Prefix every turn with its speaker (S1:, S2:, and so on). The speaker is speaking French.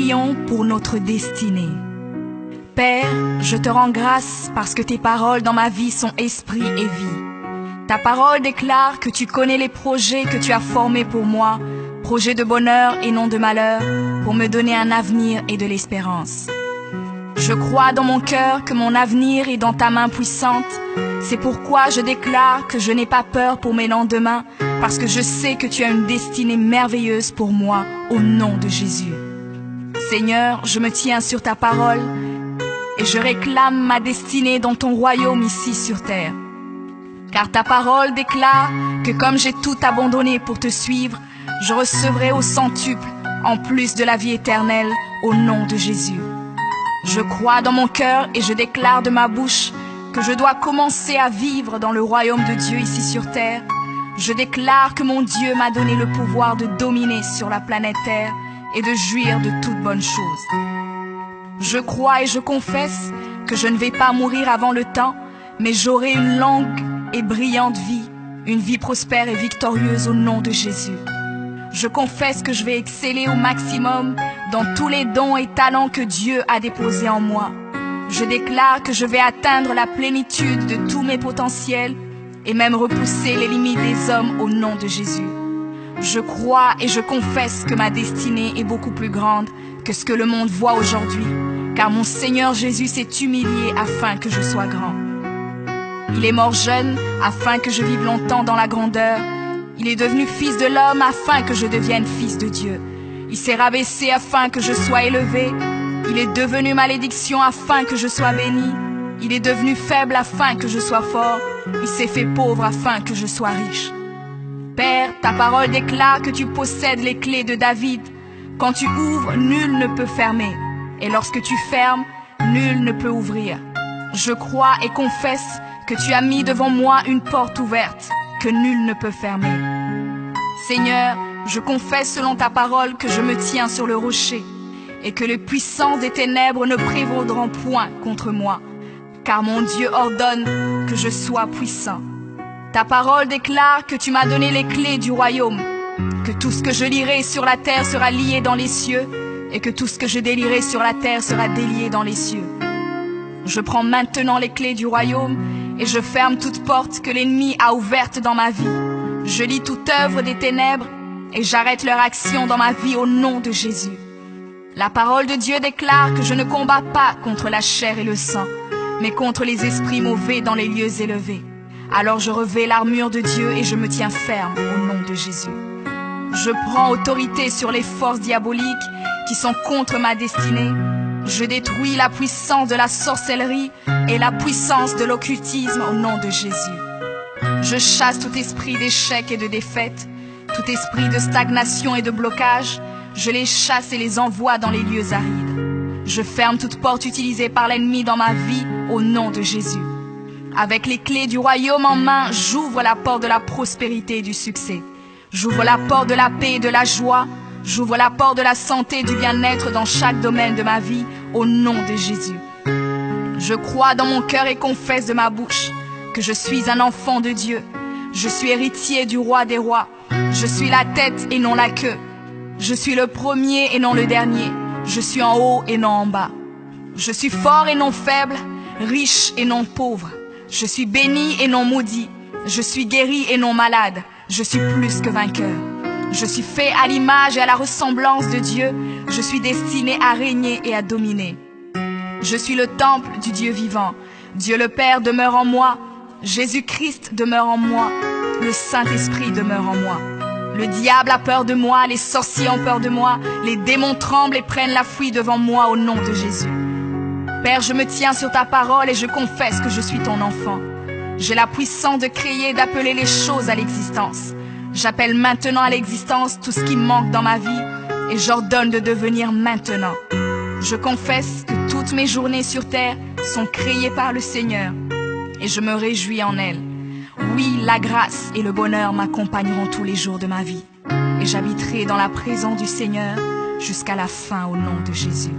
S1: prions pour notre destinée. Père, je te rends grâce parce que tes paroles dans ma vie sont esprit et vie. Ta parole déclare que tu connais les projets que tu as formés pour moi, projets de bonheur et non de malheur, pour me donner un avenir et de l'espérance. Je crois dans mon cœur que mon avenir est dans ta main puissante. C'est pourquoi je déclare que je n'ai pas peur pour mes lendemains, parce que je sais que tu as une destinée merveilleuse pour moi, au nom de Jésus. Seigneur, je me tiens sur ta parole et je réclame ma destinée dans ton royaume ici sur terre. Car ta parole déclare que comme j'ai tout abandonné pour te suivre, je recevrai au centuple, en plus de la vie éternelle, au nom de Jésus. Je crois dans mon cœur et je déclare de ma bouche que je dois commencer à vivre dans le royaume de Dieu ici sur terre. Je déclare que mon Dieu m'a donné le pouvoir de dominer sur la planète Terre et de jouir de toutes bonnes choses. Je crois et je confesse que je ne vais pas mourir avant le temps, mais j'aurai une longue et brillante vie, une vie prospère et victorieuse au nom de Jésus. Je confesse que je vais exceller au maximum dans tous les dons et talents que Dieu a déposés en moi. Je déclare que je vais atteindre la plénitude de tous mes potentiels et même repousser les limites des hommes au nom de Jésus. Je crois et je confesse que ma destinée est beaucoup plus grande que ce que le monde voit aujourd'hui, car mon Seigneur Jésus s'est humilié afin que je sois grand. Il est mort jeune afin que je vive longtemps dans la grandeur. Il est devenu fils de l'homme afin que je devienne fils de Dieu. Il s'est rabaissé afin que je sois élevé. Il est devenu malédiction afin que je sois béni. Il est devenu faible afin que je sois fort. Il s'est fait pauvre afin que je sois riche. Père, ta parole déclare que tu possèdes les clés de David. Quand tu ouvres, nul ne peut fermer. Et lorsque tu fermes, nul ne peut ouvrir. Je crois et confesse que tu as mis devant moi une porte ouverte que nul ne peut fermer. Seigneur, je confesse selon ta parole que je me tiens sur le rocher et que les puissances des ténèbres ne prévaudront point contre moi, car mon Dieu ordonne que je sois puissant. Ta parole déclare que tu m'as donné les clés du royaume, que tout ce que je lirai sur la terre sera lié dans les cieux et que tout ce que je délierai sur la terre sera délié dans les cieux. Je prends maintenant les clés du royaume et je ferme toute porte que l'ennemi a ouverte dans ma vie. Je lis toute œuvre des ténèbres et j'arrête leur action dans ma vie au nom de Jésus. La parole de Dieu déclare que je ne combats pas contre la chair et le sang, mais contre les esprits mauvais dans les lieux élevés. Alors je revêts l'armure de Dieu et je me tiens ferme au nom de Jésus. Je prends autorité sur les forces diaboliques qui sont contre ma destinée. Je détruis la puissance de la sorcellerie et la puissance de l'occultisme au nom de Jésus. Je chasse tout esprit d'échec et de défaite, tout esprit de stagnation et de blocage. Je les chasse et les envoie dans les lieux arides. Je ferme toute porte utilisée par l'ennemi dans ma vie au nom de Jésus. Avec les clés du royaume en main, j'ouvre la porte de la prospérité et du succès. J'ouvre la porte de la paix et de la joie. J'ouvre la porte de la santé et du bien-être dans chaque domaine de ma vie, au nom de Jésus. Je crois dans mon cœur et confesse de ma bouche que je suis un enfant de Dieu. Je suis héritier du roi des rois. Je suis la tête et non la queue. Je suis le premier et non le dernier. Je suis en haut et non en bas. Je suis fort et non faible, riche et non pauvre. Je suis béni et non maudit. Je suis guéri et non malade. Je suis plus que vainqueur. Je suis fait à l'image et à la ressemblance de Dieu. Je suis destiné à régner et à dominer. Je suis le temple du Dieu vivant. Dieu le Père demeure en moi. Jésus-Christ demeure en moi. Le Saint-Esprit demeure en moi. Le diable a peur de moi, les sorciers ont peur de moi, les démons tremblent et prennent la fuite devant moi au nom de Jésus. Père, je me tiens sur ta parole et je confesse que je suis ton enfant. J'ai la puissance de créer et d'appeler les choses à l'existence. J'appelle maintenant à l'existence tout ce qui manque dans ma vie et j'ordonne de devenir maintenant. Je confesse que toutes mes journées sur terre sont créées par le Seigneur et je me réjouis en elles. Oui, la grâce et le bonheur m'accompagneront tous les jours de ma vie et j'habiterai dans la présence du Seigneur jusqu'à la fin au nom de Jésus.